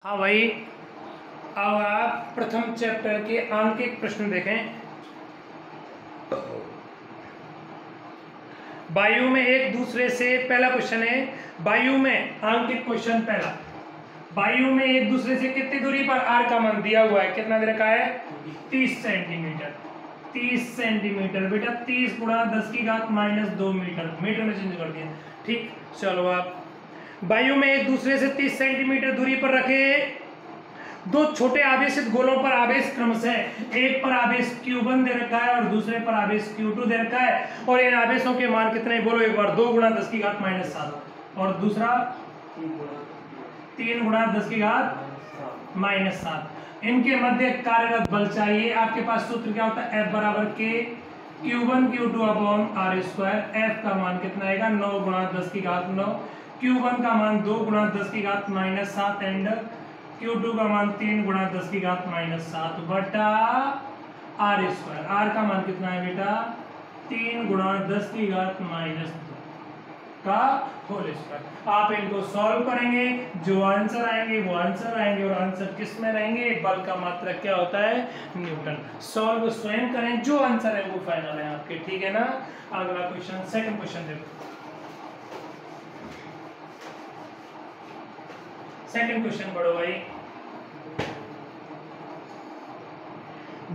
हाँ भाई, अब आप प्रथम चैप्टर के आंकिक प्रश्न देखें। वायु में एक दूसरे से, पहला क्वेश्चन है वायु में आंकिक क्वेश्चन पहला। वायु में एक दूसरे से कितनी दूरी पर आर का मान दिया हुआ है, कितना दे रखा है 30 सेंटीमीटर। 30 सेंटीमीटर बेटा 30 गुणा 10 की घात -2 मीटर, मीटर में चेंज कर दिया। ठीक, चलो आप वायु में एक दूसरे से 30 सेंटीमीटर दूरी पर रखे दो छोटे आवेशित गोलों पर आवेश क्रमशः एक पर आवेश Q1 दे रखा है और दूसरे पर आवेश Q2 दे रखा है, और इन आवेशों के मान कितने बोलो एक बार। 2 गुणा 10 की घात -7 और दूसरा 3 गुणा 10 की घात -7। इनके मध्य कार्यरत बल चाहिए। आपके पास सूत्र क्या होता है, F बराबर K Q1 Q2 upon R square. F का मान कितना आएगा 9 गुणा 10 की घात 9, Q1 का मान 2 गुणा 10 की घात -7 एंड Q2 का मान 3 गुणा 10 की घात -7 बटा R स्क्वायर। R का मान कितना है बेटा 3 गुणा 10 की घात -2 का होल स्क्वायर। आप इनको सॉल्व करेंगे, जो आंसर आएंगे वो आंसर आएंगे, और आंसर किस में रहेंगे, बल का मात्रक क्या होता है न्यूटन। सॉल्व स्वयं करें, जो आंसर है वो फाइनल है आपके, ठीक है ना। अगला क्वेश्चन, सेकंड क्वेश्चन देखो। सेकंड क्वेश्चन पढ़ो भाई।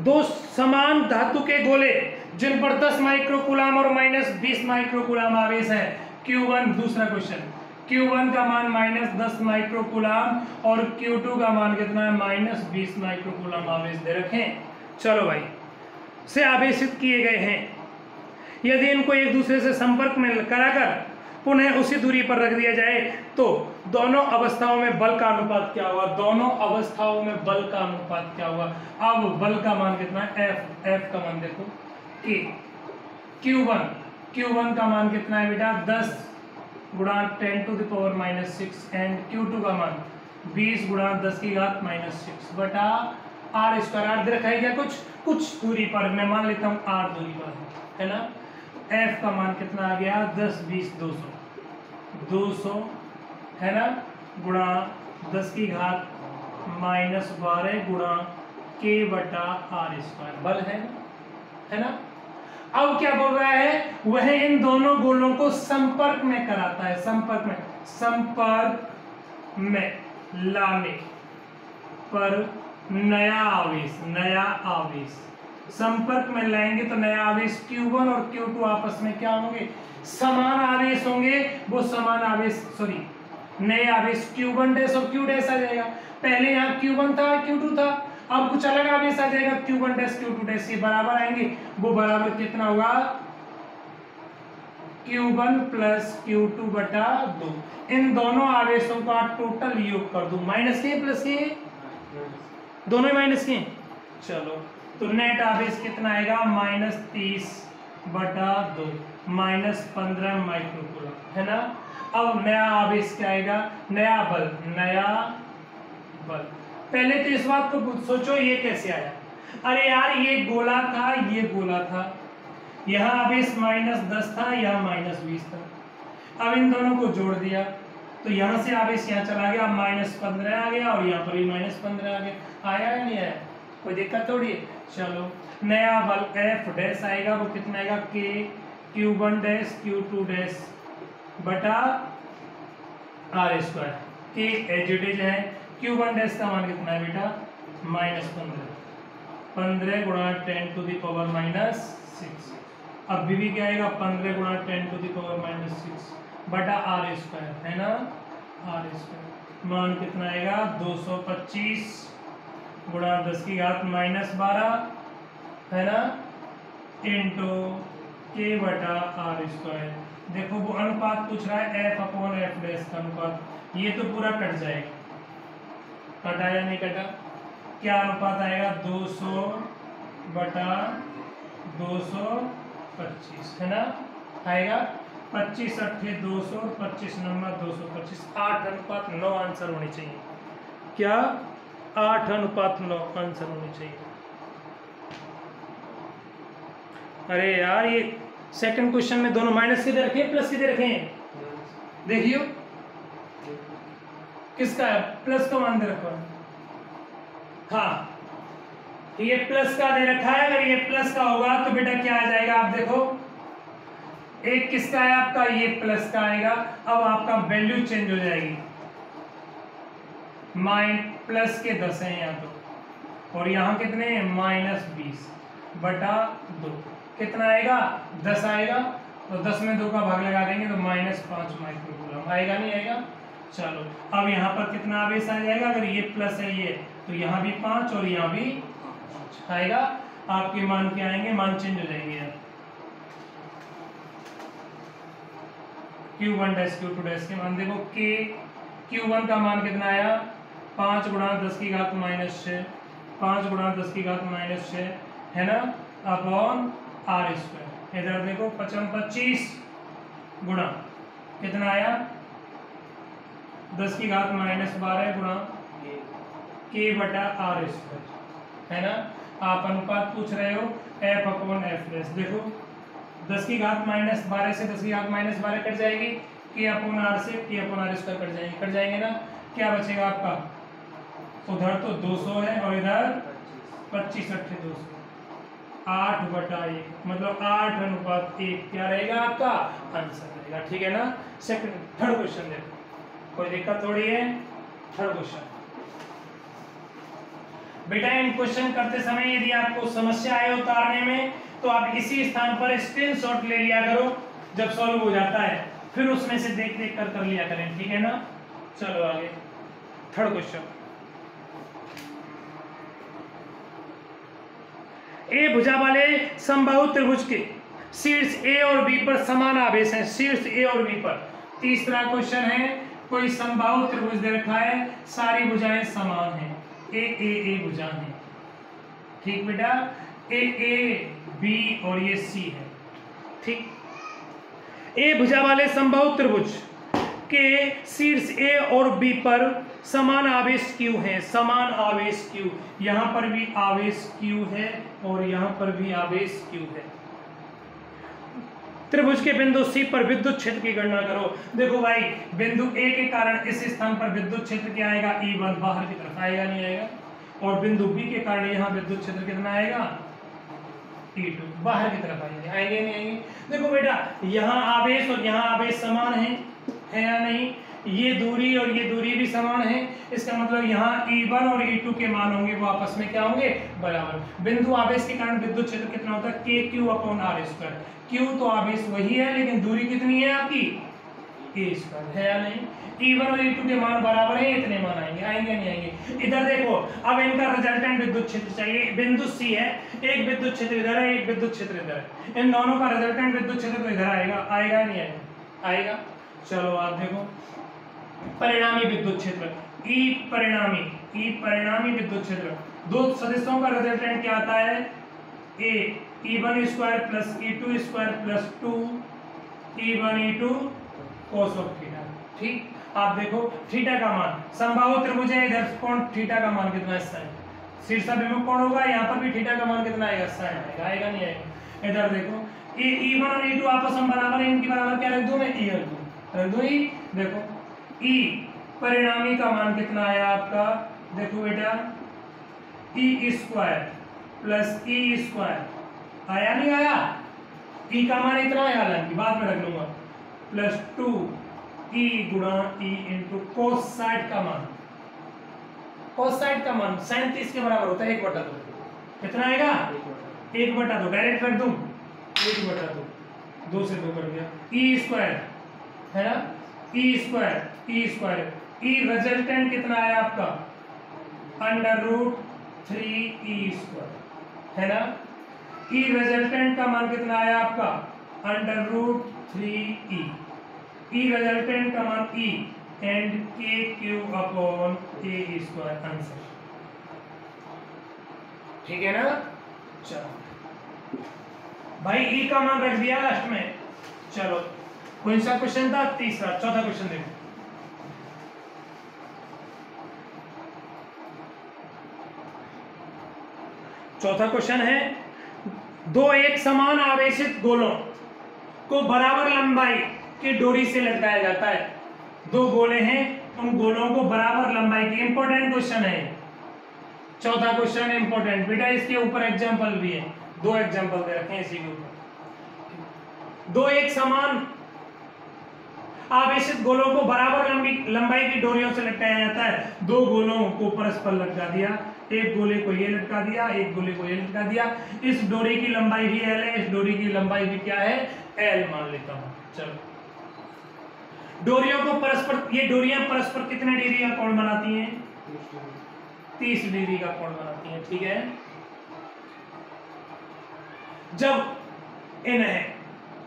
दो समान धातु के गोले जिन पर 10 माइक्रोकूलम और -20 माइक्रोकूलम आवेश है, Q1 दूसरा क्वेश्चन, Q1 का मान -10 माइक्रोकूलम और Q2 का मान कितना है -20 माइक्रोकूलम आवेश दे रखे। चलो भाई, से आवेशित किए गए हैं। यदि इनको एक दूसरे से संपर्क में कराकर पुनः उसी दूरी पर रख दिया जाए तो दोनों अवस्थाओं में बल का अनुपात क्या होगा। दोनों अवस्थाओं में बल का अनुपात क्या होगा। अब बल का मान कितना है F का मान देखो कि Q1 का मान कितना है बेटा 10 गुणा 10⁻⁻6 एंड Q2 का मान 20 गुणा 10 की घात -6 बटा R स्क्वायर। R दे रखा है क्या कुछ दूरी पर, मैं मान लेता हूँ R दूरी पर है ना। F का मान कितना आ गया 10 20 200 है ना, गुणा 10 की घात -12 गुणा K बटा R स्क्वायर बल है ना। अब क्या बोल रहा है, वह इन दोनों गोलों को संपर्क में कराता है। संपर्क में लाने पर नया आवेश संपर्क में लाएंगे तो नया आवेश Q1 और Q2 आपस में क्या होंगे, समान आवेश होंगे। वो समान आवेश नए आवेश Q1 डैश और Q डैश आ जाएगा। पहले यहाँ Q1 था Q2 था, अब कुछ अलग आवेश आ जाएगा Q1 डैश Q2 डैश, ये बराबर आएंगे। वो बराबर कितना होगा Q1 प्लस Q2 बटा 2। इन दोनों आवेशों का टोटल योग कर दो, माइनस के प्लस के, दोनों ही माइनस के। चलो तो नेट आवेश कितना आएगा -30 बटा 2 -15 माइक्रोकूलम है ना। अब नया आवेश क्या आएगा, नया बल। पहले तो इस बात को सोचो ये कैसे आया। अरे यार ये गोला था, यहाँ आवेश -10 था, यहाँ -20 था। अब इन दोनों को जोड़ दिया तो यहाँ से आवेश यहाँ चला गया, -15 आ गया और यहाँ पर भी -15 आ गया। आया या नहीं आया, कोई दिक्कत थोड़ी है। चलो नया बल F डैश आएगा, वो कितना आएगा K Q1 dash Q2 dash बटा R स्क्वायर। K एजिटेज है, Q1 डैश का मान कितना है बेटा -15 गुणा 10⁻⁻6। अब भी क्या आएगा 15 गुणा 10⁻⁻6 बटा R स्क्वायर है ना। R स्क्वायर मान कितना आएगा 225 गुणा 10 की घात -12 है ना, इंटू K बटा R स्क्वायर। देखो वो अनुपात पूछ रहा है F अपॉन F डैश का अनुपात, ये तो पूरा कट जाएगा। कटा या नहीं कटा, क्या अनुपात आएगा 200 बटा 225 है ना, आएगा 25 8 200 और 25 नंबर 225, 8:9 आंसर होनी चाहिए। क्या 8:9 आंसर होनी चाहिए। अरे यार ये सेकंड क्वेश्चन में दोनों माइनस के दे रखे हैं प्लस के दे रखे हैं, देखियो किसका है, प्लस का मान दे रखा है। हाँ ये प्लस का दे रखा है, अगर ये प्लस का होगा तो बेटा क्या आ जाएगा, आप देखो एक किसका है आपका, ये प्लस का आएगा। अब आपका वैल्यू चेंज हो जाएगी, प्लस के 10 है यहाँ तो, और यहाँ कितने हैं -20/2, कितना आएगा 10 आएगा। तो 10 में 2 का भाग लगा देंगे तो -5 माइक्रोकूलम आएगा, नहीं आएगा। चलो अब यहाँ पर कितना आवेश आ जाएगा, अगर ये प्लस है ये तो यहाँ भी 5 और यहाँ भी 5 आएगा। आपके मान क्या आएंगे, मान चेंज हो जाएंगे यार। Q1 डैश Q2 डैश के मान देखो, Q1 का मान कितना आया 5 × 10 की घात -6, 5 × 10 की घात -6 है ना, अपॉन r²। इधर देखो 25 गुणा कितना आया 10 की घात -12 गुणा k/r², है ना। आप अनुपात पूछ रहे हो f/f। देखो 10 की घात -12 से 10 की घात -12 कट जाएगी, k/r से k/r² कट जाएंगे ना। क्या बचेगा आपका, उधर तो 200 है और इधर 25 × 200, 8/1, मतलब 8:1 क्या रहेगा आपका आंसर रहेगा, ठीक है ना। थर्ड क्वेश्चन देखो, कोई दिक्कत थोड़ी है। थर्ड क्वेश्चन बेटा, इन क्वेश्चन करते समय यदि आपको समस्या आए उतारने में तो आप इसी स्थान पर स्क्रीनशॉट ले लिया करो, जब सॉल्व हो जाता है फिर उसमें से देख देख कर लिया करें, ठीक है ना। चलो आगे थर्ड क्वेश्चन। ए भुजा वाले समबाहु त्रिभुज के शीर्ष ए और बी पर समान आवेश है, शीर्ष ए और बी पर। तीसरा क्वेश्चन है, कोई समबाहु त्रिभुज दे रखा है, सारी भुजाएं समान हैं, ए भुजा है, ठीक बेटा, ए बी और ये सी है, ठीक। ए भुजा वाले समबाहु त्रिभुज के शीर्ष ए और बी पर समान आवेश Q है, समान आवेश Q, यहां पर भी आवेश Q है और यहां पर भी आवेश Q है। त्रिभुज के बिंदु C पर विद्युत क्षेत्र की गणना करो। देखो भाई बिंदु A के कारण इस स्थान पर विद्युत क्षेत्र क्या आएगा, E1 बाहर की तरफ आएगा, नहीं आएगा। और बिंदु B के कारण यहाँ विद्युत क्षेत्र कितना आएगा, E2 बाहर की तरफ आएंगे, आएंगे नहीं आएंगे। देखो बेटा यहाँ आवेश और यहाँ आवेश समान है या नहीं, ये दूरी और ये दूरी भी समान है, इसका मतलब यहाँ E1 और E2 के मान होंगे वो आपस में क्या होंगे, बराबर। बिंदु आवेश के कारण विद्युत क्षेत्र कितना होता है, KQ/r²। Q तो आवेश वही है लेकिन दूरी कितनी है आपकी, a² है या नहीं। E1 और E2 के मान बराबर है, इतने मान आएंगे, आएंगे नहीं आएंगे। इधर देखो अब इनका रिजल्टेंट विद्युत क्षेत्र चाहिए, बिंदु C है, एक विद्युत क्षेत्र इधर है, एक विद्युत क्षेत्र इधर है, इन दोनों का रिजल्टेंट विद्युत क्षेत्र तो इधर आएगा, आएगा नहीं आएगा, आएगा। चलो आप देखो परिणामी विद्युत क्षेत्र E परिणामी विद्युत क्षेत्र, दो सदिशों का रिजल्टेंट क्या आता है, E1² + E2² + 2E1 E2 cos of theta, ठीक। आप देखो थीटा का मान, समबाहु त्रिभुज है, इधर कोण थीटा का मान कितना है, sin। शीर्षाभिमुख कोण होगा, यहाँ पर भी थीटा का मान कितना आएगा, sin आएगा, आएगा नहीं आएगा। इधर देखो E1 और E2 आपस में बराबर है, इनकी बराबर क्या रख दूं मैं, E रख दूं ही। देखो E परिणामी का मान कितना आया आपका, देखो बेटा E² + E² आया नहीं आया, E का मान इतना आया, हालांकि बाद में रख लूंगा, +2E × E × cos 60 का मान, cos 60 का मान 37 के बराबर होता है 1/2। कितना आएगा, 1/2, डायरेक्ट कर दूं 1/2, 2 से 2 कर दिया, E² है ना, E² E रिजल्टेंट कितना आया आपका, √3E² है ना। E रिजल्टेंट का मान कितना आया आपका, √3E। E रिजल्टेंट का मान E एंड KQ/A² आंसर, ठीक है ना। चलो भाई E का मान रख दिया लास्ट में। चलो कौन सा क्वेश्चन था, तीसरा। चौथा क्वेश्चन देखो, चौथा क्वेश्चन है, दो एक समान आवेशित गोलों को बराबर लंबाई की डोरी से लटकाया जाता है। दो गोले हैं, उन गोलों को बराबर लंबाई की, इंपॉर्टेंट क्वेश्चन है, चौथा क्वेश्चन इंपॉर्टेंट बेटा। इसके ऊपर एग्जांपल भी है, 2 एग्जांपल दे रखे हैं इसी के ऊपर। 2 एक समान आवेशित गोलों को बराबर लंबाई की डोरियों से लटकाया जाता है। 2 गोलों को परस्पर लटका दिया, एक गोले को ये लटका दिया, एक गोले को ये लटका दिया। इस डोरी की लंबाई भी L है, इस डोरी की लंबाई भी क्या है, L मान लेता हूं। चलो, डोरियों को परस्पर, ये डोरियां परस्पर कितने डिग्री का कोण बनाती हैं, 30 डिग्री का कोण बनाती हैं, ठीक है। जब इन्हें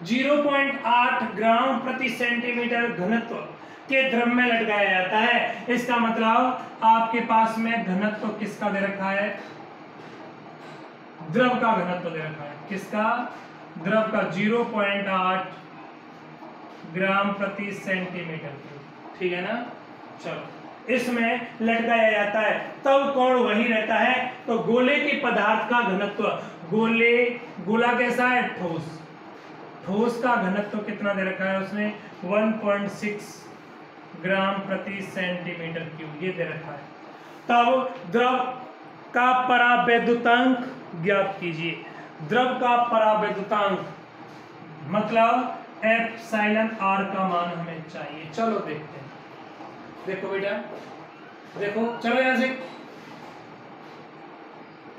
0.8 ग्राम प्रति सेंटीमीटर घनत्व के द्रव में लटकाया जाता है, इसका मतलब आपके पास में घनत्व किसका दे रखा है, द्रव का घनत्व दे रखा है, किसका, द्रव का 0.8 ग्राम प्रति सेंटीमीटर, ठीक है ना। चलो, इसमें लटकाया जाता है, तब कोण वही रहता है। तो गोले की पदार्थ का घनत्व, गोला कैसा है, ठोस, ठोस का घनत्व कितना दे रखा है उसमें, 1.6 ग्राम प्रति सेंटीमीटर क्यूब, ये दे रखा है। तब द्रव का परावैद्युतांक ज्ञात कीजिए। द्रव का परावैद्युतांक मतलब एप्सिलॉन r का मान हमें चाहिए। चलो देखते हैं, देखो बेटा, देखो, चलो यहां से,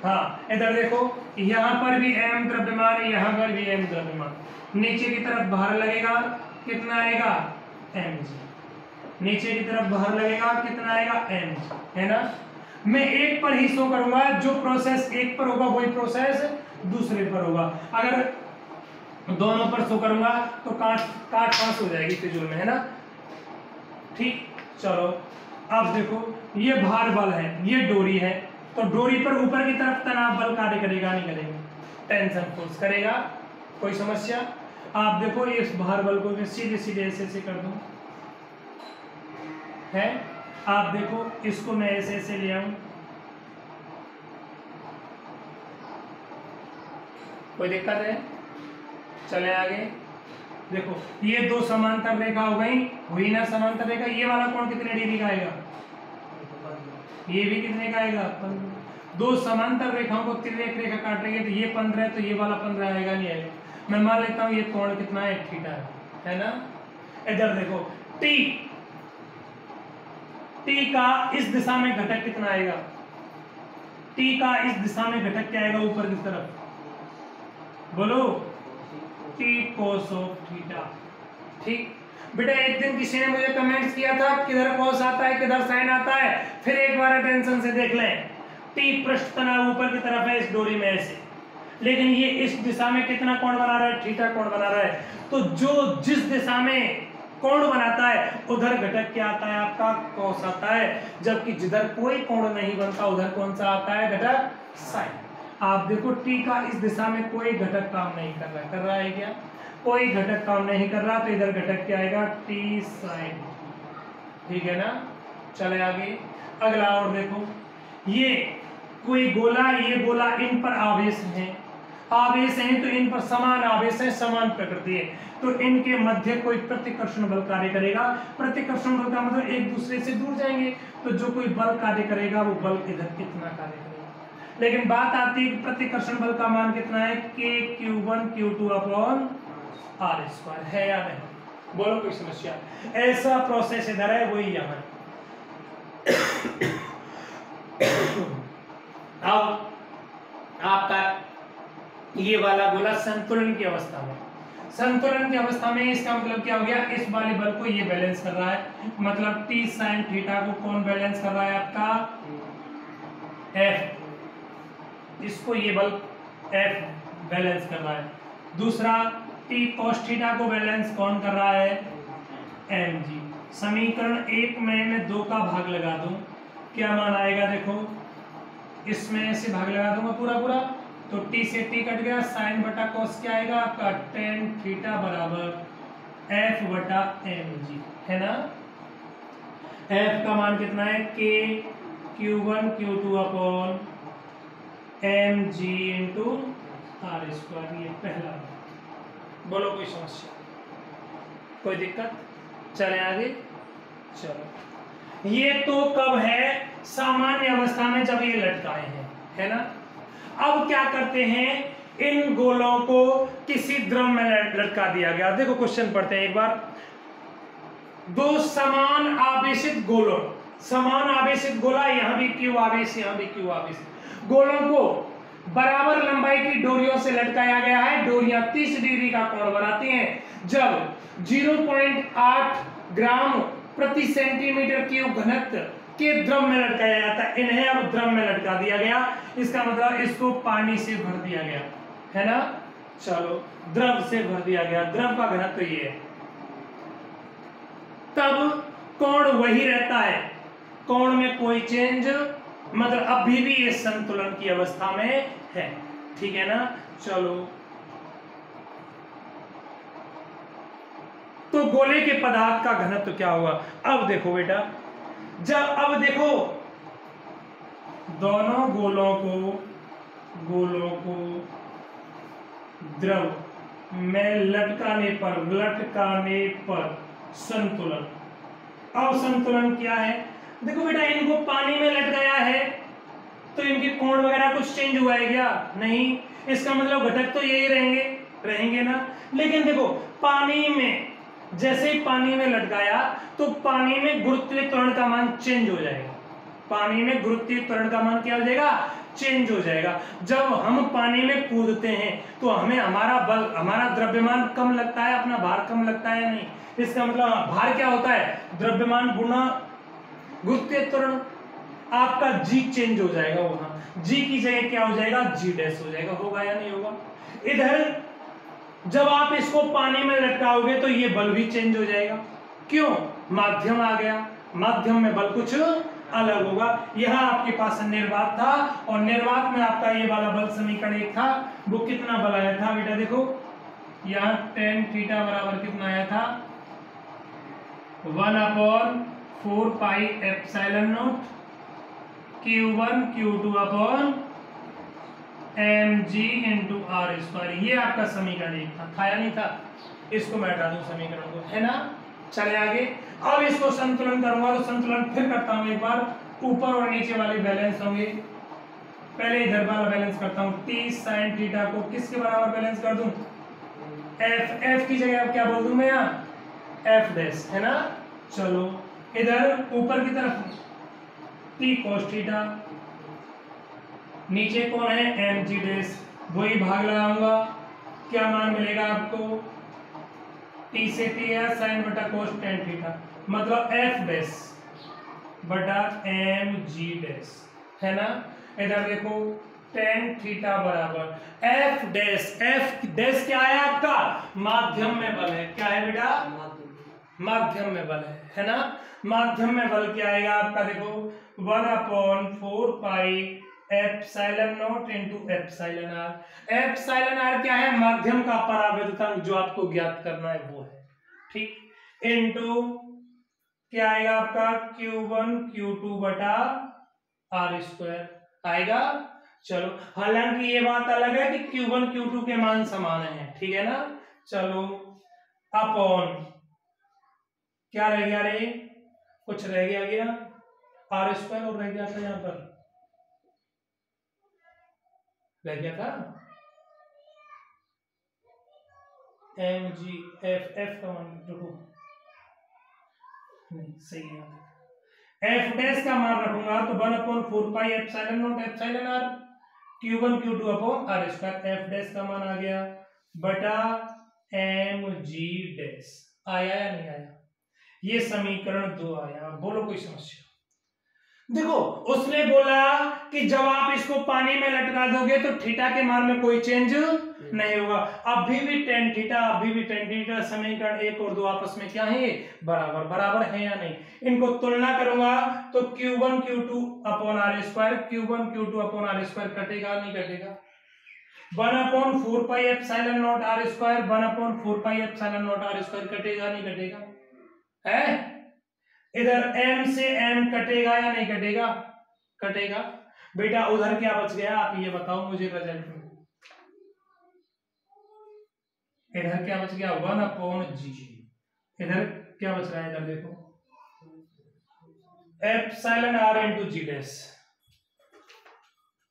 हाँ इधर देखो, यहां पर भी m द्रव्यमान है, यहां पर भी m द्रव्यमान। नीचे की तरफ भार लगेगा, कितना आएगा, mg। नीचे की तरफ भार लगेगा, कितना आएगा, mg, है ना। मैं एक पर ही शो करूंगा, जो प्रोसेस एक पर होगा वही प्रोसेस दूसरे पर होगा। अगर दोनों पर शो करूंगा तो काट पास हो जाएगी फिजूल में, है ना। ठीक, चलो अब देखो, ये भार बल है, ये डोरी है, तो डोरी पर ऊपर की तरफ तनाव बल कार्य करेगा, नहीं करेगा, टेंशन फोर्स करेगा, कोई समस्या। आप देखो, इस भार बल को मैं सीधे सीधे ऐसे कर दूं, है, आप देखो इसको मैं ऐसे ले आऊं, कोई दिक्कत है, चले आगे। देखो, ये 2 समांतर रेखा हो गई, हुई ना समांतर रेखा। ये वाला कोण कितने डिग्री का आएगा, ये भी कितने का आएगा, 15। 2 समांतर रेखाओं को तिर्यक रेखा काट लेंगे, तो ये 15 है, तो ये वाला 15 आएगा, नहीं आएगा। मैं मान लेता हूं ये कोण कितना है, थीटा है ना। इधर देखो, टी का इस दिशा में घटक कितना आएगा, टी का इस दिशा में घटक क्या आएगा, ऊपर की तरफ, बोलो, टी कोस ऑफ थीटा। ठीक बेटा, एक दिन किसी ने मुझे कमेंट्स किया था किधर कोस आता है, किधर साइन आता है, फिर एक बार अटेंशन से देख लें। टी पृष्ठ तनाव ऊपर की तरफ है इस डोरी में ऐसे, लेकिन ये इस दिशा में कितना कोण बना रहा है, थीटा कोण बना रहा है। तो जो जिस दिशा में कोण बनाता है उधर घटक क्या आता है, आपका कोस आता है, जबकि जिधर कोई कोण नहीं बनता उधर कौन सा आता है, घटक साइन। आप देखो, टी का इस दिशा में कोई घटक काम नहीं कर रहा है क्या, कोई घटक काम नहीं कर रहा, तो इधर घटक क्या आएगा, टी साइन, ठीक है ना। चले आगे, अगला और देखो, ये कोई गोला, ये गोला, इन पर आवेश हैं, तो इन पर समान आवेश है, समान प्रकृति है, तो इनके मध्य कोई प्रतिकर्षण बल कार्य करेगा। प्रतिकर्षण बल का मतलब एक दूसरे से दूर जाएंगे, तो जो कोई बल कार्य करेगा वो बल इधर कितना कार्य करेगा। लेकिन बात आती है प्रतिकर्षण बल का मान कितना है, K(Q1 Q2 अपॉन R², है या नहीं, बोलो कोई समस्या। ऐसा प्रोसेस इधर है, वही यहाँ। अब आपका ये वाला गोला संतुलन की अवस्था में, संतुलन की अवस्था में इसका मतलब क्या हो गया, इस वाले बल को ये बैलेंस कर रहा है, मतलब टी साइन थीटा को कौन बैलेंस कर रहा है, आपका F, इसको ये बल F बैलेंस कर रहा है। दूसरा टी कॉस थीटा को बैलेंस कौन कर रहा है, mg। समीकरण 1 में मैं 2 का भाग लगा दूं, क्या मान आएगा, देखो इसमें से भाग लगा दूंगा पूरा, तो टी से टी कट गया, साइन बटा कॉस क्या आएगा आपका, tan थीटा बराबर F बटा mg, है ना। F का मान कितना है, K(Q1 Q2 upon mg into R², ये पहला। बोलो कोई समस्या, कोई दिक्कत, चले आगे। चलो ये तो कब है, सामान्य अवस्था में जब ये लटकाए हैं, है ना। अब क्या करते हैं, इन गोलों को किसी द्रव में लटका दिया गया। देखो क्वेश्चन पढ़ते हैं एक बार। दो समान आवेशित गोलों, समान आवेशित गोला, यहां भी क्यू आवेश, यहां भी क्यू आवेश, गोलों को बराबर लंबाई की डोरियों से लटकाया गया है। डोरियां 30 डिग्री का कोण बनाती हैं। जब 0.8 ग्राम प्रति सेंटीमीटर क्यूब घनत्व के द्रव में लटकाया जाता है। इन्हें अब द्रव में लटका दिया गया, इसका मतलब इसको पानी से भर दिया गया, है ना। चलो, द्रव से भर दिया गया, द्रव का घनत्व ये है। तब कोण वही रहता है, कोण में कोई चेंज, मतलब अभी भी ये संतुलन की अवस्था में है, ठीक है ना। चलो, तो गोले के पदार्थ का घनत्व क्या होगा। अब देखो बेटा, अब देखो दोनों गोलों को द्रव में लटकाने पर संतुलन। अब संतुलन क्या है, देखो बेटा, इनको पानी में लटकाया है तो इनके कोण वगैरह कुछ चेंज हुआ है क्या, नहीं। इसका मतलब घटक तो यही रहेंगे ना। लेकिन देखो, पानी में जैसे ही पानी में लटकाया तो पानी में गुरुत्वीय त्वरण का मान चेंज हो जाएगा। पानी में गुरुत्वीय त्वरण का मान क्या हो जाएगा, चेंज हो जाएगा। जब हम पानी में कूदते हैं तो हमें हमारा बल, हमारा द्रव्यमान कम लगता है, अपना भार कम लगता है, नहीं। इसका मतलब भार क्या होता है, द्रव्यमान गुना गुरुत्वीय त्वरण। आपका जी चेंज हो जाएगा, वहां जी की जगह क्या हो जाएगा, जी डैश हो जाएगा। होगा या नहीं होगा। इधर जब आप इसको पानी में लटकाओगे तो ये बल भी चेंज हो जाएगा। क्यों, माध्यम आ गया, माध्यम में बल कुछ अलग होगा। यह आपके पास निर्वात था और निर्वात में आपका ये वाला बल समीकरण एक था। वो कितना बल आया था बेटा, देखो यहाँ tan थीटा बराबर कितना आया था, 1/4 pi epsilon not Q1 Q2 upon mg into R square. ये आपका समीकरण एक था या नहीं था। इसको मैं हटा दूं समीकरण को, है ना। चले आगे। अब इसको संतुलन करूंगा तो संतुलन फिर करता हूं एक बार। ऊपर और नीचे वाले बैलेंस होंगे। पहले इधर वाला बैलेंस करता हूं। t sin थीटा को किसके बराबर बैलेंस कर दूं, f की जगह अब क्या बोल दूं मैं यहाँ, f डैश, है ना। चलो, इधर ऊपर की तरफ t cos थीटा, नीचे कौन है, mg डैश, वही भाग लगाऊंगा, क्या मान मिलेगा आपको, t से t है sin बटा cos tan थीटा, मतलब f डैश बटा mg डैश, है ना। इधर देखो tan थीटा बराबर f डैश क्या है आपका, माध्यम में बल है। क्या है बेटा, माध्यम में बल है ना। माध्यम में बल क्या आएगा आपका, देखो 1/4 pi epsilon not into epsilon R. Epsilon R क्या है, माध्यम का परावर्तन जो आपको ज्ञात करना है वो है, ठीक। इनटू क्या आएगा आपका Q1 Q2 बटा आर स्क्वायर आएगा। चलो, हालांकि ये बात अलग है कि Q1 Q2 के मान समान है, ठीक है ना। चलो, अपॉन क्या रह गया रे, कुछ रह गया आर स्क्वायर और रह गया था, यहां पर रह गया था एम जी एफ का मान, रखो नहीं सही है, एफ डैश का मान रखूंगा तो 1/4 pi epsilon not epsilon R Q1 Q2 upon R square. F dash का मान आ गया बटा एम जी डैश। आया या नहीं आया, ये समीकरण 2 आया। बोलो कोई समस्या। देखो, उसने बोला कि जब आप इसको पानी में लटका दोगे तो थीटा के मान में कोई चेंज नहीं होगा। अभी भी tan थीटा समीकरण 1 और 2 आपस में क्या है, बराबर है या नहीं। इनको तुलना करूंगा तो Q1 Q2 upon R square, Q1 Q2 upon R square कटेगा नहीं कटेगा, 1/4 pi epsilon not R square, 1/4 pi epsilon not R square कटेगा नहीं कटेगा, है। इधर m से m कटेगा या नहीं कटेगा, कटेगा। बेटा उधर क्या बच गया आप ये बताओ मुझे रिजल्ट में, इधर क्या बच गया 1/g। इधर क्या बच रहा है, इधर देखो epsilon R into G dash,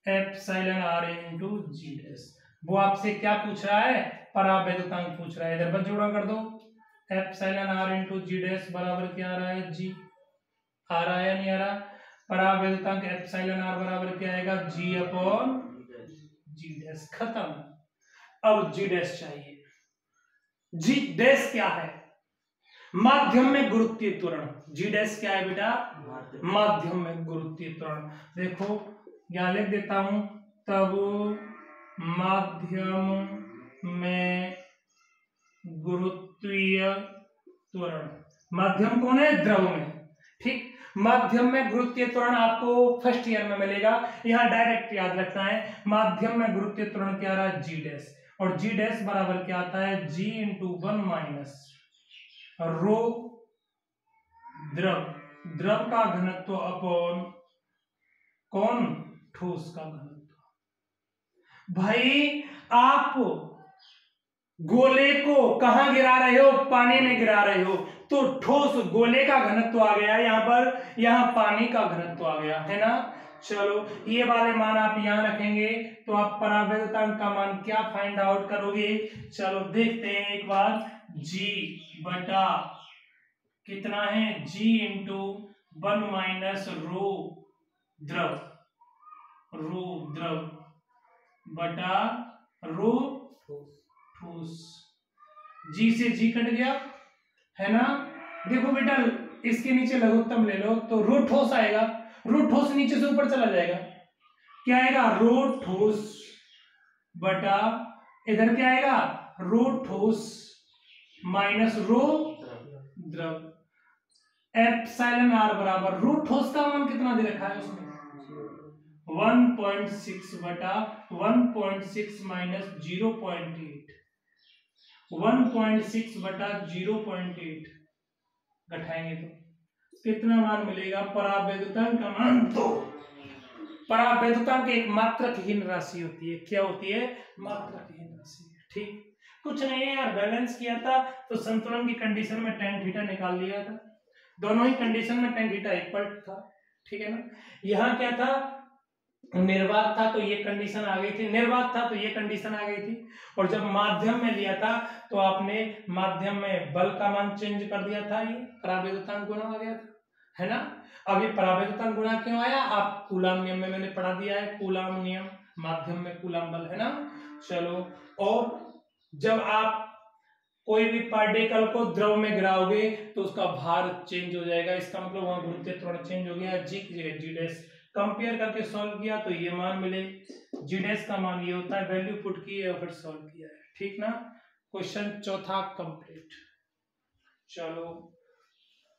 epsilon R into G dash. वो आपसे क्या पूछ रहा है, परावैद्युतांक पूछ रहा है। इधर बस जोड़ा कर दो, epsilon R into G dash बराबर क्या आ रहा है, जी आ रहा है या नहीं आ रहा। परावैद्युतांक एप्सिलॉन आर बराबर क्या आएगा, जी अपॉन जी डैश। खत्म। अब जी डैश चाहिए। जी डैश क्या है, माध्यम में गुरुत्वीय त्वरण। जी डैश क्या है बेटा, माध्यम में गुरुत्वीय त्वरण। देखो यहां लिख देता हूं, तब माध्यम में गुरुत्वीय त्वरण। माध्यम कौन है, द्रव में। ठीक, माध्यम में गुरुत्वीय त्वरण आपको फर्स्ट ईयर में मिलेगा। यहां डायरेक्ट याद रखना है, माध्यम में गुरुत्वीय त्वरण क्या आ रहा है, जी डैश। और जी डैश बराबर क्या आता है, जी इंटू 1 माइनस रो द्रव, द्रव का घनत्व अपॉन कौन, ठोस का घनत्व। भाई आप गोले को कहां गिरा रहे हो, पानी में गिरा रहे हो, तो ठोस गोले का घनत्व आ गया यहां पर, यहां पानी का घनत्व आ गया है ना। चलो ये वाले मान आप यहां रखेंगे तो आप परावैद्युतांक का मान क्या फाइंड आउट करोगे। चलो देखते हैं एक बार, जी बटा कितना है, जी इंटू 1 माइनस रो द्रव, रो द्रव बटा रो ठोस। जी से जी कट गया है ना। देखो बेटा इसके नीचे लघुत्तम ले लो तो रो ठोस आएगा, रो ठोस नीचे से ऊपर चला जाएगा, क्या आएगा, रो ठोस बटा इधर क्या आएगा, रो ठोस माइनस रो द्रव। एप्सिलॉन आर बराबर रो ठोस का मान कितना दे रखा है उसमें, 1.6 बटा 1.6 माइनस 0.8, 1.6 बटा 0.8 घटाएंगे तो कितना मान मिलेगा, परावैद्युतांक का मान। तो परावैद्युतांक एक मात्रकहीन राशि होती है, क्या होती है, मात्रकहीन राशि। ठीक, कुछ नहीं है यार, बैलेंस किया था तो संतुलन की कंडीशन में tan थीटा निकाल लिया था, दोनों ही कंडीशन में tan थीटा इक्वल था। ठीक है ना। यहाँ क्या था, निर्वात था तो ये कंडीशन आ गई थी, निर्वात था तो ये कंडीशन आ गई थी। और जब माध्यम में लिया था तो आपने माध्यम में बल का मान चेंज कर दिया था, ये परावैद्युतांक गुणा आ गया था, है ना। अब ये परावैद्युतांक गुणा क्यों आया, आप कूलाम नियम में मैंने पढ़ा दिया है, कूलाम नियम, माध्यम में कूलाम बल, है ना। चलो, और जब आप कोई भी पार्टिकल को द्रव में गिराओगे तो उसका भार चेंज हो जाएगा, इसका मतलब वहां गुरुत्वीय त्वरण चेंज हो गया। जी की जगह जी डैश कंपेयर करके सॉल्व किया तो ये मान मिले, जी डैश का मान ये होता है, वैल्यू पुट की है और फिर सॉल्व किया है। ठीक ना, क्वेश्चन चौथा कंप्लीट। चलो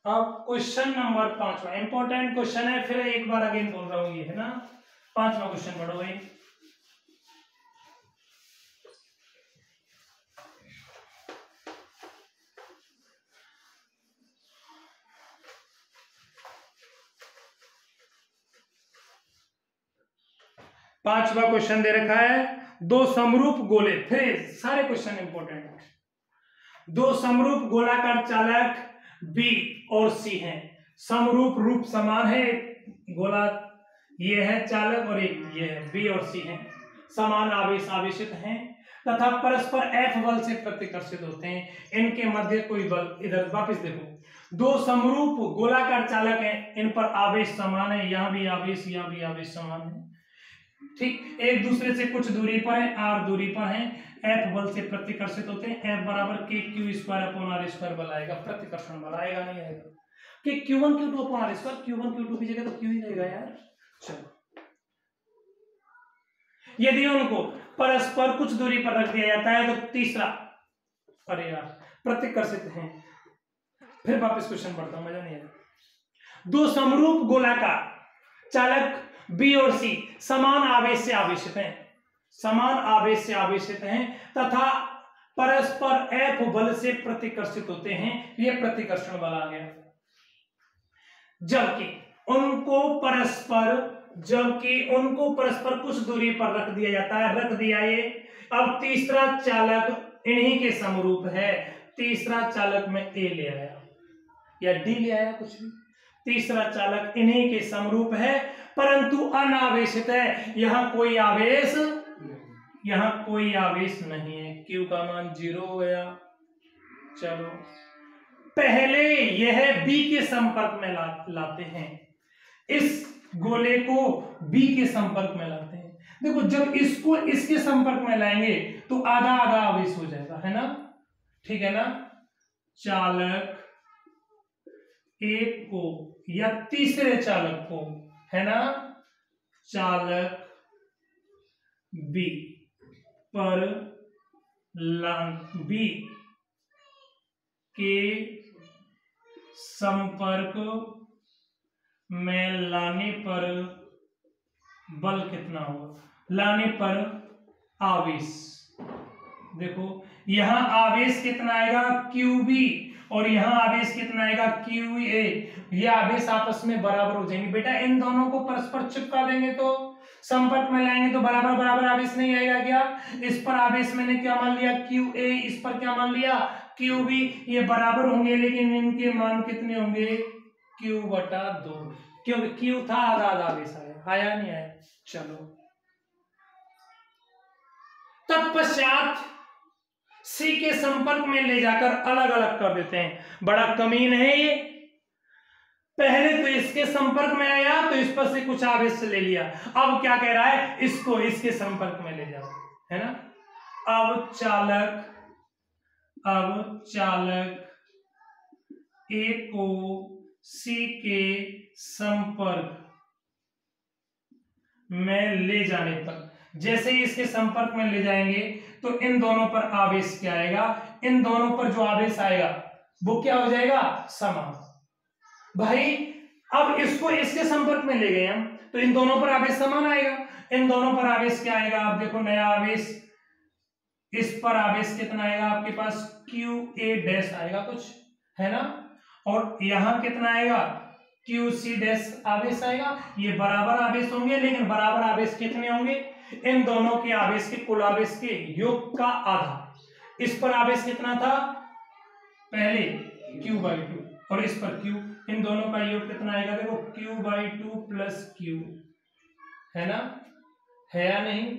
अब क्वेश्चन नंबर 5 इंपॉर्टेंट क्वेश्चन है, फिर एक बार अगेन बोल रहा हूं ये, है ना। 5वां क्वेश्चन पढ़ो भाई। पांचवा क्वेश्चन दे रखा है, दो समरूप गोले, फिर सारे क्वेश्चन इंपॉर्टेंट है। दो समरूप गोलाकार चालक बी और सी हैं, समरूप रूप समान है, गोला ये है चालक और एक ये है, बी और सी हैं, समान आवेश आवेशित हैं तथा परस्पर एफ बल से प्रतिकर्षित होते हैं, इनके मध्य कोई बल, इधर वापस देखो, दो समरूप गोलाकार चालक हैं, इन पर आवेश समान है, यहाँ भी आवेश यहाँ भी आवेश समान है। ठीक, एक दूसरे से कुछ दूरी पर है, आर दूरी पर है, एफ बल से प्रतिकर्षित होते हैं, एफ बराबर K Q square upon R square बल आएगा, प्रतिकर्षण बल आएगा नहीं आएगा, कि Q1 Q2 upon R square, Q1 Q2 की जगह तो Q ही रहेगा यार। चलो, यदि उनको परस्पर कुछ दूरी पर रख दिया जाता है तो तीसरा, अरे यार प्रतिकर्षित हैं, फिर वापस क्वेश्चन पढ़ता हूं, मजा नहीं आया। दो समरूप गोलाकार चालक बी और सी समान आवेश से आवेशित हैं, समान आवेश से आवेशित हैं तथा परस्पर एफ बल से प्रतिकर्षित होते हैं, यह प्रतिकर्षण बल आ गया। जबकि उनको परस्पर कुछ दूरी पर रख दिया जाता है, रख दिया ये। अब तीसरा चालक इन्हीं के समरूप है, तीसरा चालक में ए ले आया या डी ले आया, कुछ भी, तीसरा चालक इन्हीं के समरूप है परंतु अनावेशित है, यहां कोई आवेश नहीं है। Q का मान 0 हो गया। चलो पहले यह B के संपर्क में लाते हैं, इस गोले को B के संपर्क में लाते हैं। देखो जब इसको इसके संपर्क में लाएंगे तो आधा आधा आवेश हो जाएगा, है ना, ठीक है ना। चालक एक को या तीसरे चालक को, है ना, चालक B पर B के संपर्क में लाने पर बल कितना होगा, लाने पर आवेश। देखो यहां आवेश कितना आएगा QB और यहां आवेश कितना आएगा QA, ये आवेश आपस में बराबर हो जाएंगे। बेटा इन दोनों को परस्पर चिपका देंगे तो संपर्क में लाएंगे तो बराबर बराबर आवेश नहीं आएगा क्या। इस पर आवेश मैंने क्या मान लिया QA, इस पर क्या मान लिया QB, ये बराबर होंगे लेकिन इनके मान कितने होंगे Q/2, क्योंकि Q था आधा आधा आवेश आया नहीं आया। चलो तत्पश्चात C के संपर्क में ले जाकर अलग अलग कर देते हैं। बड़ा कमीन है ये, पहले तो इसके संपर्क में आया तो इस पर से कुछ आवेश से ले लिया, अब क्या कह रहा है इसको इसके संपर्क में ले जाओ, है ना। अब चालक A को C के संपर्क में ले जाने पर, जैसे ही इसके संपर्क में ले जाएंगे तो इन दोनों पर आवेश क्या आएगा, इन दोनों पर जो आवेश आएगा वो क्या हो जाएगा समान। भाई अब इसको इसके संपर्क में ले गए हम तो इन दोनों पर आवेश समान आएगा, इन दोनों पर आवेश क्या आएगा, आप देखो नया आवेश, इस पर आवेश कितना आएगा आपके पास QA' आएगा कुछ, है ना, और यहां कितना आएगा QC' आवेश आएगा। ये बराबर आवेश होंगे लेकिन बराबर आवेश कितने होंगे, इन दोनों के आवेश के कुल आवेश के योग का आधा। इस पर आवेश कितना था पहले Q/2 और इस पर Q, इन दोनों का योग कितना आएगा देखो Q/2 प्लस Q, है ना, है या नहीं।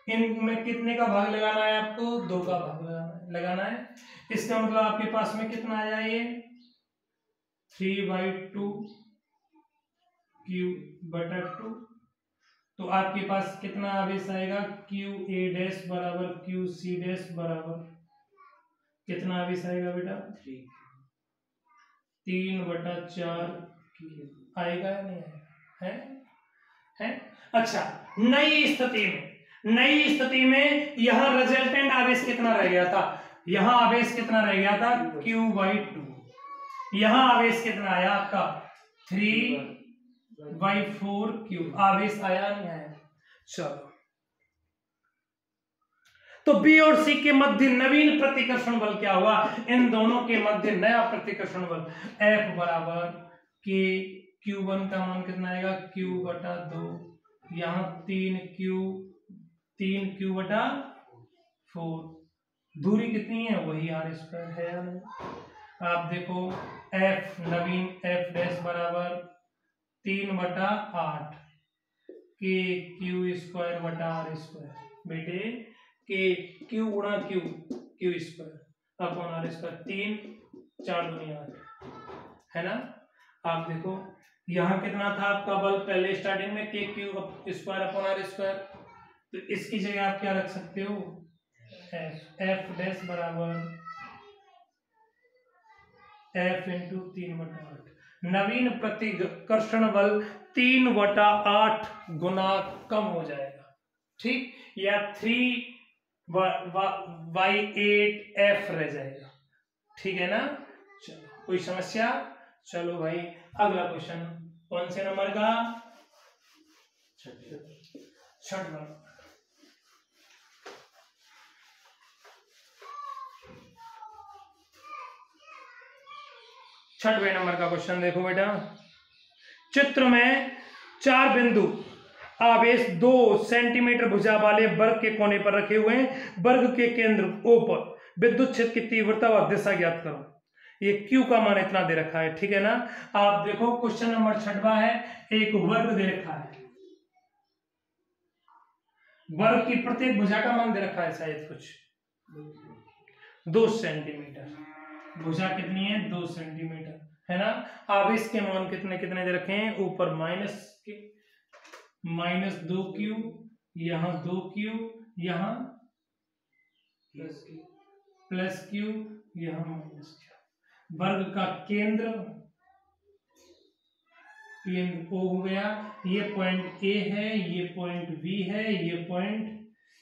इनमें कितने का भाग लगाना है आपको, 2 का भाग लगाना है। इसका मतलब आपके पास में कितना आया ये 3/2 Q/2, तो आपके पास कितना आवेश आएगा QA' बराबर QC' बराबर कितना आवेश आएगा बेटा 3/4 आएगा या नहीं आएगा, है? अच्छा नई स्थिति में यहां रिजल्टेंट आवेश कितना रह गया था, यहां आवेश कितना रह गया था Q/2, यहां आवेश कितना आया आपका 3/4 Q, आवेश आया नहीं आया। चलो तो B और C के मध्य नवीन प्रतिकर्षण बल क्या हुआ, इन दोनों के मध्य नया प्रतिकर्षण बल F बराबर K, Q1 का मान कितना आएगा Q/2, यहाँ 3Q/4, दूरी कितनी है वही r² है या नहीं। आप देखो F नवीन F' बराबर 3/8 K Q²/r², बेटे K Q गुणा Q² अपॉन r², 3 4 दूनी 8, है ना। आप देखो यहाँ कितना था आपका बल पहले स्टार्टिंग में K Q² तो इसकी जगह आप क्या रख सकते हो F' बराबर F × 3/8, नवीन प्रतिकर्षण बल 3/8 गुना कम हो जाएगा, ठीक, या 3/8F रह जाएगा, ठीक है ना। चलो कोई समस्या, चलो भाई अगला क्वेश्चन कौन से नंबर का, 6 नंबर। छठवें नंबर का क्वेश्चन देखो बेटा, चित्र में 4 बिंदु आवेश 2 सेंटीमीटर भुजा वाले वर्ग के कोने पर रखे हुए हैं। वर्ग के केंद्र O पर विद्युत क्षेत्र की तीव्रता व दिशा ज्ञात करो। ये Q का मान इतना दे रखा है, ठीक है ना। आप देखो क्वेश्चन नंबर 6वां है, एक वर्ग दे रखा है, वर्ग की प्रत्येक भुजा का मान दे रखा है शायद कुछ 2 सेंटीमीटर, भुजा कितनी है 2 सेंटीमीटर, है ना। अब इसके मान कितने कितने दे रखे हैं, ऊपर -2Q, यहाँ 2Q, यहाँ +Q, यहाँ -Q। वर्ग का केंद्र O हो गया, ये पॉइंट A है, ये पॉइंट B है, ये पॉइंट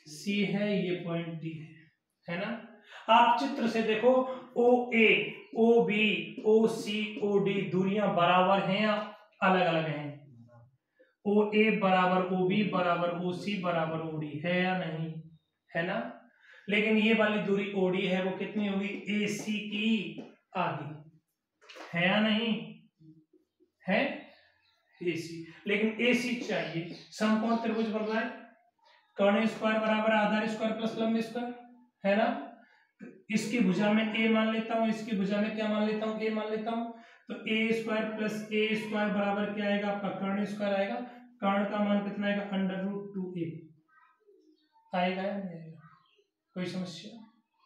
C है, ये पॉइंट D है ना। आप चित्र से देखो OA, OB, OC, OD दूरियां बराबर हैं या अलग अलग हैं। OA बराबर OB बराबर OC बराबर OD है या नहीं, है ना। लेकिन ये वाली दूरी OD है, वो कितनी होगी, AC की आधी, है या नहीं, है AC। लेकिन AC चाहिए, समकोण त्रिभुज बन रहा है, कर्ण स्क्वायर बराबर आधार स्क्वायर प्लस लंब स्क्वायर, है ना। इसकी भुजा में A मान लेता हूं, इसकी भुजा में क्या मान लेता हूं, A मान लेता हूं, तो A square plus A square बराबर क्या आएगा, आपका कर्ण स्क्वायर आएगा। कर्ण का मान कितना आएगा, √2A आएगा या नहीं आएगा, कोई समस्या,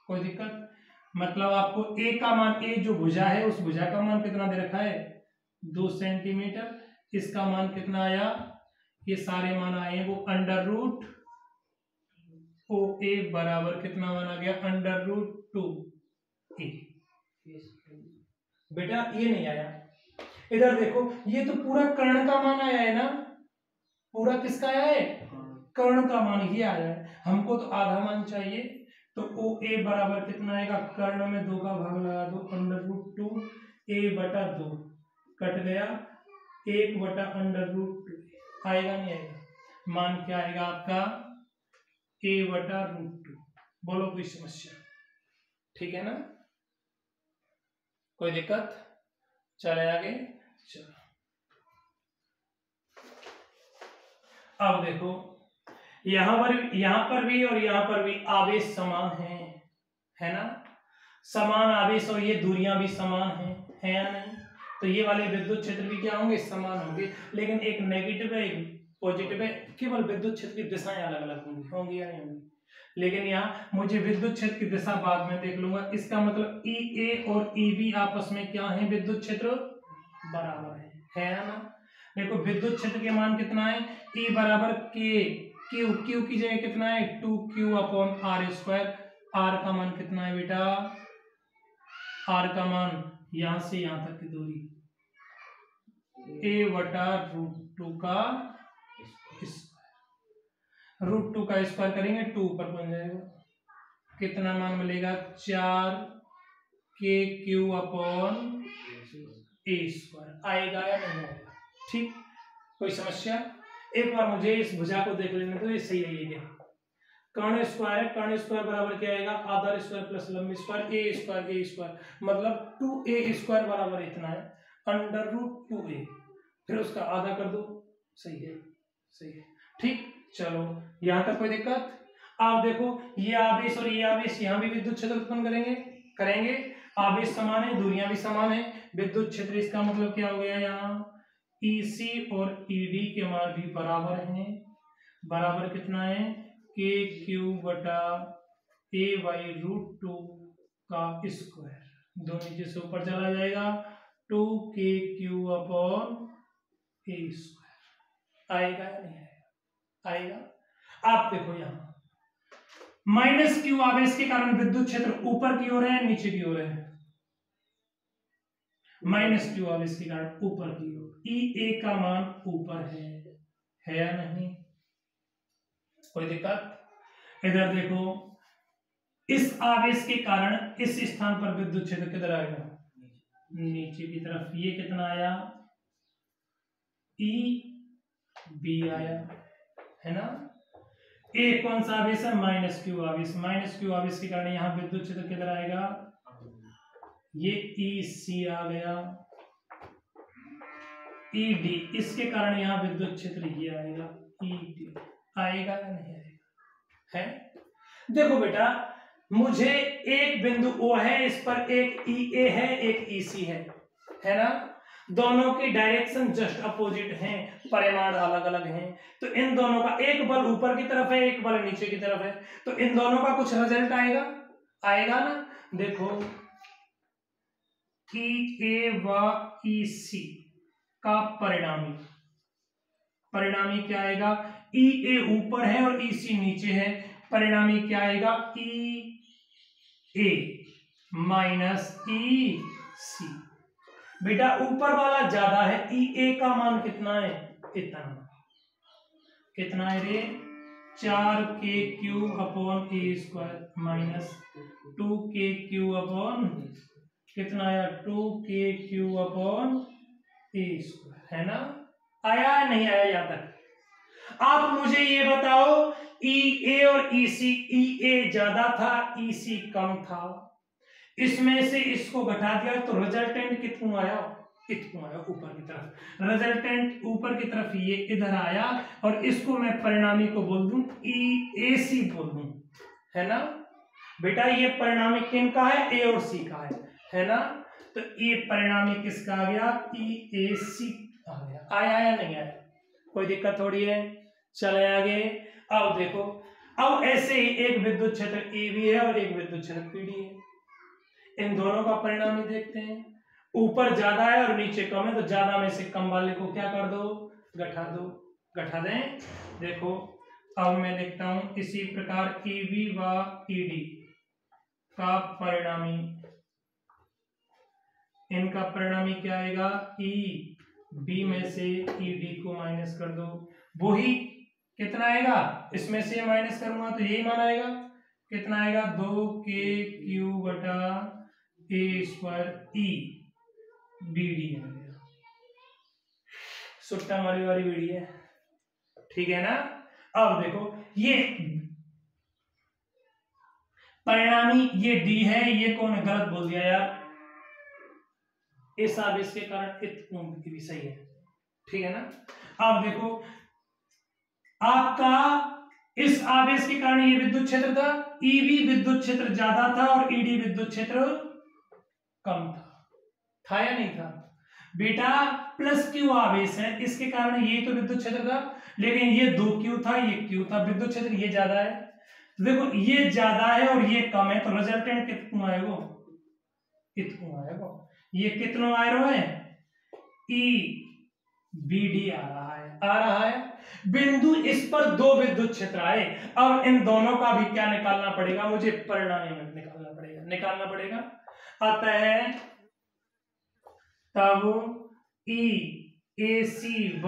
कोई दिक्कत। मतलब आपको A का मान, A जो भुजा है उस भुजा का मान कितना दे रखा है 2 सेंटीमीटर, इसका मान कितना आया, ये सारे मान आए हैं वो √OA बराबर कितना मान आ गया, √2A। बेटा ये नहीं आया, इधर देखो, ये तो पूरा कर्ण का मान आया है ना, पूरा किसका आया है, कर्ण का मान ये आया है, हमको तो आधा मान चाहिए। तो OA बराबर कितना आएगा, कर्ण में 2 का भाग लगा दो, √2A/2 कट गया, 1/√2 आएगा नहीं आएगा, मान क्या आएगा आपका A/√2। बोलो कोई समस्या, ठीक है ना, कोई दिक्कत, चले आगे। चलो अब देखो, यहां पर भी और यहां पर भी आवेश समान है ना, समान आवेश, और ये दूरियां भी समान है या नहीं। तो ये वाले विद्युत क्षेत्र भी क्या होंगे, समान होंगे, लेकिन एक नेगेटिव है एक पॉजिटिव है, केवल विद्युत क्षेत्र की दिशाएं अलग अलग होंगी या नहीं होंगी। लेकिन यहाँ मुझे विद्युत क्षेत्र की दिशा बाद में देख लूंगा, इसका मतलब EA और EB आपस में क्या है, विद्युत क्षेत्र बराबर है ना। देखो विद्युत क्षेत्र के मान कितना है, E बराबर Q की जगह कितना है 2Q/r², R का मान कितना है बेटा, R का मान यहां से यहां तक की दूरी A/√2 का √2 का स्क्वायर करेंगे 2 ऊपर बन जाएगा, कितना मान मिलेगा 4KQ/A² आएगा या नहीं आएगा, ठीक, कोई समस्या। एक बार मुझे इस भुजा को देख लेने दो, ये सही है, ये कर्ण स्क्वायर, कर्ण स्क्वायर बराबर क्या आएगा, आधार स्क्वायर प्लस लंब स्क्वायर, A² मतलब 2A² बराबर इतना है, √2A, फिर उसका आधा कर दो, सही है, सही है, ठीक। चलो यहां तक कोई दिक्कत। आप देखो ये आवेश और ये आवेश यहाँ भी विद्युत क्षेत्र उत्पन्न करेंगे, आवेश समान है, दूरियां भी समान है, विद्युत क्षेत्र, इसका मतलब क्या हो गया, यहाँ EC और ED के मान भी बराबर हैं, बराबर कितना है KQ/A/√2 का स्क्वायर, दो नीचे से ऊपर चला जाएगा, 2KQ/A² आएगा या नहीं आएगा। आप देखो यहाँ -Q आवेश के कारण विद्युत क्षेत्र ऊपर की ओर है, नीचे की ओर है, -Q आवेश के कारण ऊपर की ओर, EA का मान ऊपर है या नहीं, कोई दिक्कत। इधर देखो, इस आवेश के कारण इस स्थान पर विद्युत क्षेत्र किधर आएगा, नीचे की तरफ, ये कितना आया EB आया, है ना। एक कौन सा आवेश है, -Q आवेश, -Q आवेश के कारण यहाँ विद्युत क्षेत्र किधर आएगा, ये EC आ गया, ED, इसके कारण यहाँ विद्युत क्षेत्र ये आएगा ED, आएगा या नहीं आएगा, है। देखो बेटा मुझे एक बिंदु O है, इस पर एक EA है, एक EC है ना। दोनों की डायरेक्शन जस्ट अपोजिट हैं, परिमाण अलग अलग हैं, तो इन दोनों का एक बल ऊपर की तरफ है, एक बल नीचे की तरफ है, तो इन दोनों का कुछ रिजल्ट आएगा ना। देखो EA व EC का परिणामी क्या आएगा, EA ऊपर है और EC नीचे है, परिणामी क्या आएगा, EA माइनस EC। बेटा ऊपर वाला ज्यादा है, EA का मान कितना है, कितना है रे, 4k³ upon A² minus 2k³ upon कितना आया, 2k³ अपॉन A², है ना। आया नहीं आया यहां तक। आप मुझे ये बताओ, EA और EC, EA ज्यादा था, EC कम था, इसमें से इसको घटा दिया तो रिजल्टेंट कितना आया, इतना आया ऊपर की तरफ, रिजल्टेंट ऊपर की तरफ ये इधर आया, और इसको मैं परिणामी को बोल दूं EAC बोल दूं, है ना। बेटा ये परिणामी किनका है, A और C का है ना। तो ये परिणामी किसका आ गया, EAC आ गया। आया या नहीं आया, कोई दिक्कत थोड़ी है। चले आगे। अब देखो, अब ऐसे ही एक विद्युत क्षेत्र AB है और एक विद्युत क्षेत्र PD है, इन दोनों का परिणामी देखते हैं। ऊपर ज्यादा है और नीचे कम है, तो ज्यादा में से कम वाले को क्या कर दो, घटा दें। देखो अब मैं लिखता हूं, इसी प्रकार EB व ED का परिणामी, इनका परिणामी क्या आएगा, EB में से ED को माइनस कर दो, वही कितना आएगा, इसमें से माइनस करूंगा तो यही मान आएगा, कितना आएगा, 2k³ बटा A² EBD आ गया। सुट्टा मारी वाली बीड़ी है, ठीक है ना। अब देखो ये परिणामी ये D है, ये कौन गलत बोल दिया यार, इस आवेश के कारण इत भी सही है, ठीक है ना। अब देखो आपका इस आवेश के कारण ये विद्युत क्षेत्र था, EB विद्युत क्षेत्र ज्यादा था और ED विद्युत क्षेत्र कम था या नहीं था। बेटा प्लस Q आवेश है, इसके कारण ये तो विद्युत क्षेत्र था, लेकिन ये 2Q था, ये Q था, विद्युत क्षेत्र ये ज्यादा है। तो देखो ये ज्यादा है और ये कम है, तो रिजल्टेंट कितना आएगा, इतना आएगा। ये कितना आयरो है, EBD आ रहा है। बिंदु इस पर दो विद्युत क्षेत्र आए, अब इन दोनों का भी क्या निकालना पड़ेगा, मुझे परिणामी में निकालना पड़ेगा। अतः तब EAC व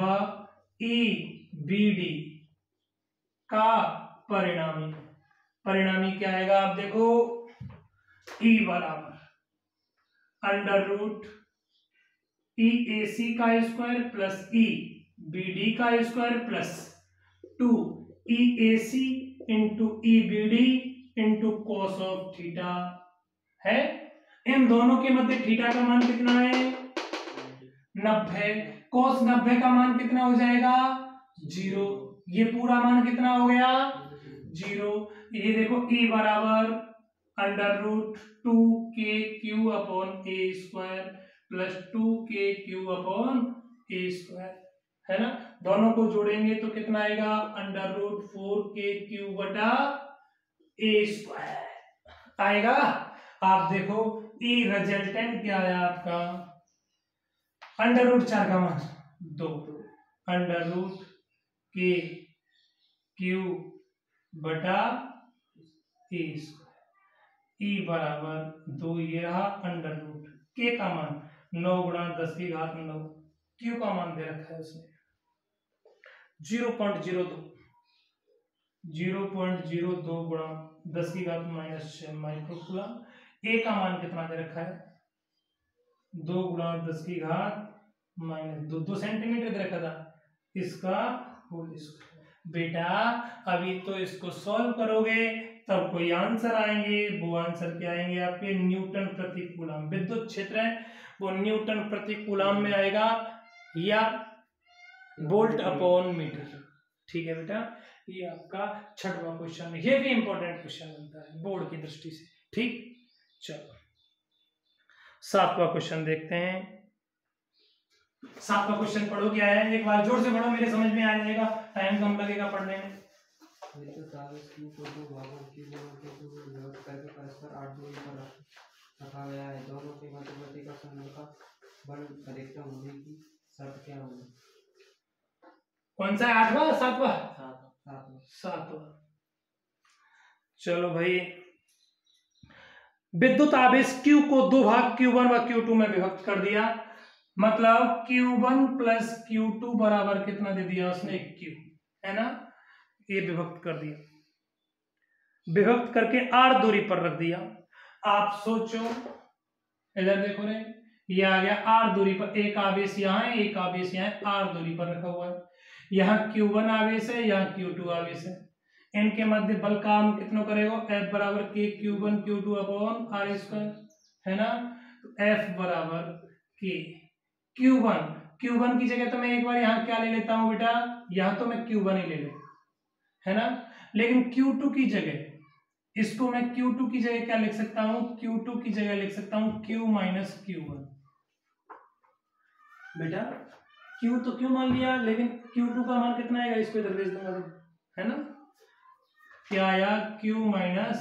EBD का परिणामी क्या आएगा, आप देखो, E बराबर √ EAC का स्क्वायर प्लस EBD का square plus 2 EAC into EBD into cos of theta है। इन दोनों के मध्य थीटा का मान कितना है, 90, cos 90 का मान कितना हो जाएगा, 0, ये पूरा मान कितना हो गया, 0। ये देखो E बराबर √ 2k³ upon A² plus 2k³ upon A², है ना। दोनों को जोड़ेंगे तो कितना आएगा, √ 4k³ बटा A² आएगा। आप देखो E रिजल्टेंट क्या आया आपका, √4 का मान 2, √ k³ बटा A², E बराबर 2, ये रहा √ k का मान 9 × 10⁹ Q का मान दे रखा है उसने 0.02 × 10⁻⁻⁶ माइक्रोकूलम। A का मान कितना दे रखा है, 2 × 10⁻⁻2 सेंटीमीटर दे रखा था, इसका होल स्क्वायर। बेटा अभी तो इसको सॉल्व करोगे तब कोई आंसर आएंगे, वो आंसर क्या आएंगे आपके, न्यूटन प्रति कूलम। विद्युत क्षेत्र है वो न्यूटन प्रति कूलम में आएगा या वोल्ट अपॉन मीटर, ठीक है बेटा, ये आपका छठवां क्वेश्चन है, ये भी इंपॉर्टेंट क्वेश्चन बनता है बोर्ड की दृष्टि से। ठीक, चलो सातवां क्वेश्चन देखते हैं। सातवां क्वेश्चन पढ़ो क्या है, एक बार जोर से पढ़ो, मेरे समझ में आ जाएगा, टाइम कम लगेगा पढ़ने में। रखा गया है, दोनों के मध्यवर्ती का समूह का बल अधिकतम होने की शर्त क्या होगी? कौन सा है, आठवां सातवां? सातवां। चलो भाई, विद्युत आवेश Q को दो भाग Q1 व Q2 में विभक्त कर दिया, मतलब Q1 प्लस Q2 बराबर कितना दे दिया उसने, Q, है ना, ये विभक्त कर दिया, विभक्त करके R दूरी पर रख दिया। आप सोचो, इधर देखो रे, ये आ गया R दूरी पर, एक आवेश यहाँ है, एक आवेश यहाँ है, R दूरी पर रखा हुआ है, यहाँ Q1 आवेश है, यहाँ Q2 आवेश है, इनके मध्य बल काम कितना करेगा, F बराबर K Q1 Q2 upon R square, है ना, तो F बराबर K Q1 की जगह तो मैं एक बार यहाँ क्या ले लेता हूँ बेटा, यहाँ तो मैं Q1 ही ले लेता, है ना, लेकिन Q2 की जगह, इसको मैं Q2 की जगह क्या लिख सकता हूँ, Q2 की जगह लिख सकता हूँ Q माइनस Q1। बेटा Q तो Q मान लिया, लेकिन Q2 का मान कितना आएगा, इसको इधर भेज दूंगा, है ना, क्या आया, Q माइनस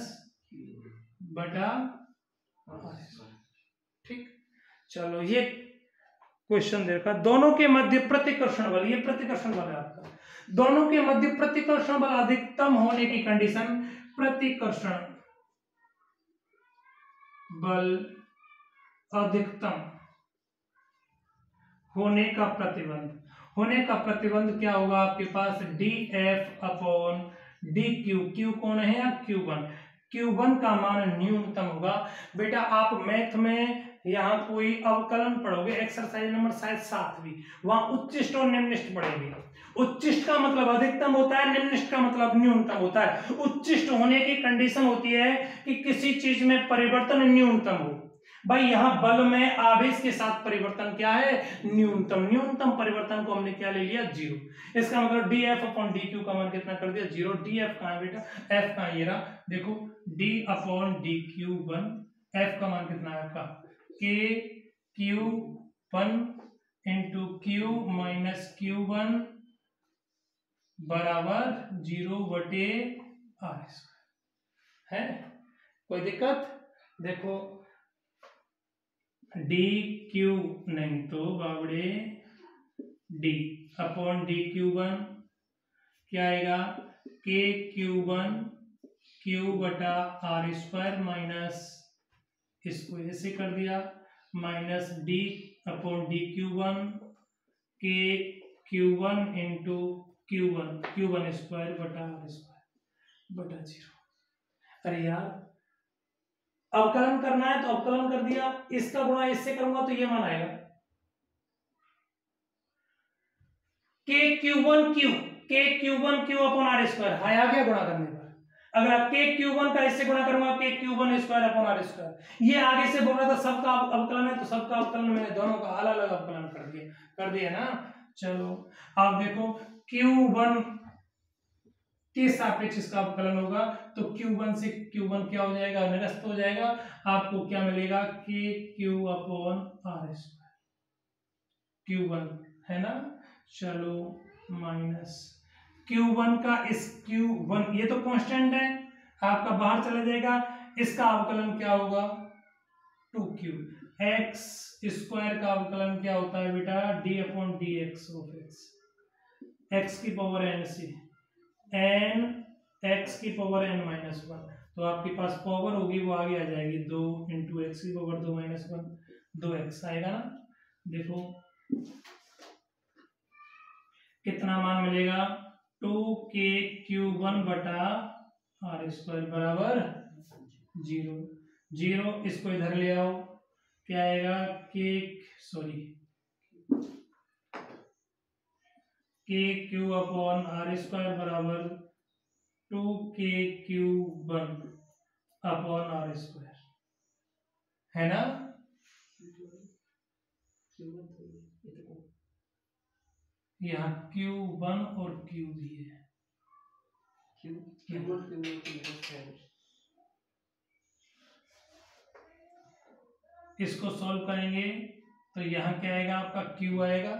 बटा। ठीक, चलो ये क्वेश्चन देखा, दोनों के मध्य प्रतिकर्षण बल, ये प्रतिकर्षण बल है आपका, दोनों के मध्य प्रतिकर्षण बल अधिकतम होने की कंडीशन, प्रतिकर्षण बल अधिकतम होने का प्रतिबंध, होने का प्रतिबंध क्या होगा आपके पास, dF अपॉन dQ, Q कौन है, Q1 का मान न्यूनतम होगा। बेटा आप मैथ में यहाँ कोई अवकलन पढ़ोगे, एक्सरसाइज नंबर शायद 7वीं, वहां उच्चिष्ट और निम्निष्ट पढ़ेंगे। उच्चिष्ट का मतलब अधिकतम होता है, निम्निष्ट का मतलब न्यूनतम होता है। उच्चिष्ट होने की कंडीशन होती है कि किसी चीज में परिवर्तन न्यूनतम हो, भाई यहाँ बल में आवेश के साथ परिवर्तन क्या है, न्यूनतम, न्यूनतम परिवर्तन को हमने क्या ले लिया, 0, इसका मतलब dF अपॉन dQ का मान कितना कर दिया, 0। dF कहाँ है बेटा, F कहाँ, ये रहा, देखो d अपॉन dQ1, F का मान कितना है आपका, K Q1 into Q minus Q1 बराबर 0/R है, कोई दिक्कत, देखो dQ नहीं तो बावड़े d अपॉन dQ1 क्या आएगा, K Q1 Q बटा R स्क्वायर माइनस, इसको ऐसे कर दिया, minus d upon dQ1 K Q1 into Q1 square बटा R स्क्वायर बटा 0। अरे यार अवकलन करना है तो अवकलन कर दिया, इसका गुणा इससे करूंगा तो ये मान आएगा, K Q1 Q upon R square आया गया गुणा करने पर, अगर K Q1 का इससे गुणा करूंगा K Q1 square upon R square, ये आगे से बोल रहा था सबका अवकलन है, तो सबका अवकलन मैंने दोनों का अलग अलग अवकलन कर दिया ना। चलो आप देखो Q1 के सापेक्ष इसका अवकलन होगा, तो Q1 से Q1 क्या हो जाएगा, निरस्त हो जाएगा, आपको क्या मिलेगा, K Q upon R square, Q1 है ना, चलो माइनस Q1 का इस Q1, ये तो कांस्टेंट है, आपका बाहर चला जाएगा, इसका अवकलन क्या होगा, 2Q, x स्क्वायर का अवकलन क्या होता है बेटा, d upon dx of x की पावर n से n x की पावर n माइनस 1, तो आपके पास पावर होगी वो आगे आ जाएगी, 2 इंटू एक्स की पावर 2 माइनस 1, 2x आएगा ना, देखो कितना मान मिलेगा, 2K Q1 बटा R स्क्वायर बराबर 0, इसको इधर ले आओ, क्या आएगा, K Q upon R square बराबर 2K Q1 upon R square, है ना, यहाँ Q1 और Q दिए है। इसको सॉल्व करेंगे तो यहाँ क्या आएगा आपका Q आएगा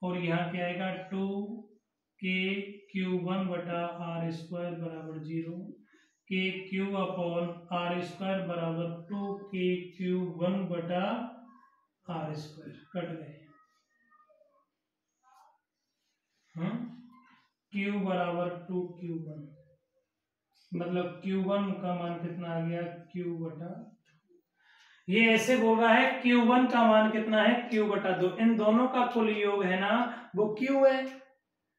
और यहाँ क्या आएगा 2kQ1 बटा आर स्क्वायर बराबर 0, KQ अपॉन आर स्क्वायर बराबर 2kQ1 बटा आर स्क्वायर कट गए। Q बराबर 2Q1 मतलब Q1 का मान कितना आ गया Q बटा, ये ऐसे बोल रहा है Q1 का मान कितना है Q बटा 2, इन दोनों का कुल योग है ना वो Q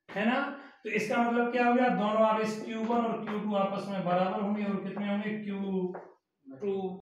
है ना। तो इसका मतलब क्या हो गया, दोनों आप इस Q1 और Q2 आपस में बराबर होंगे और कितने होंगे Q2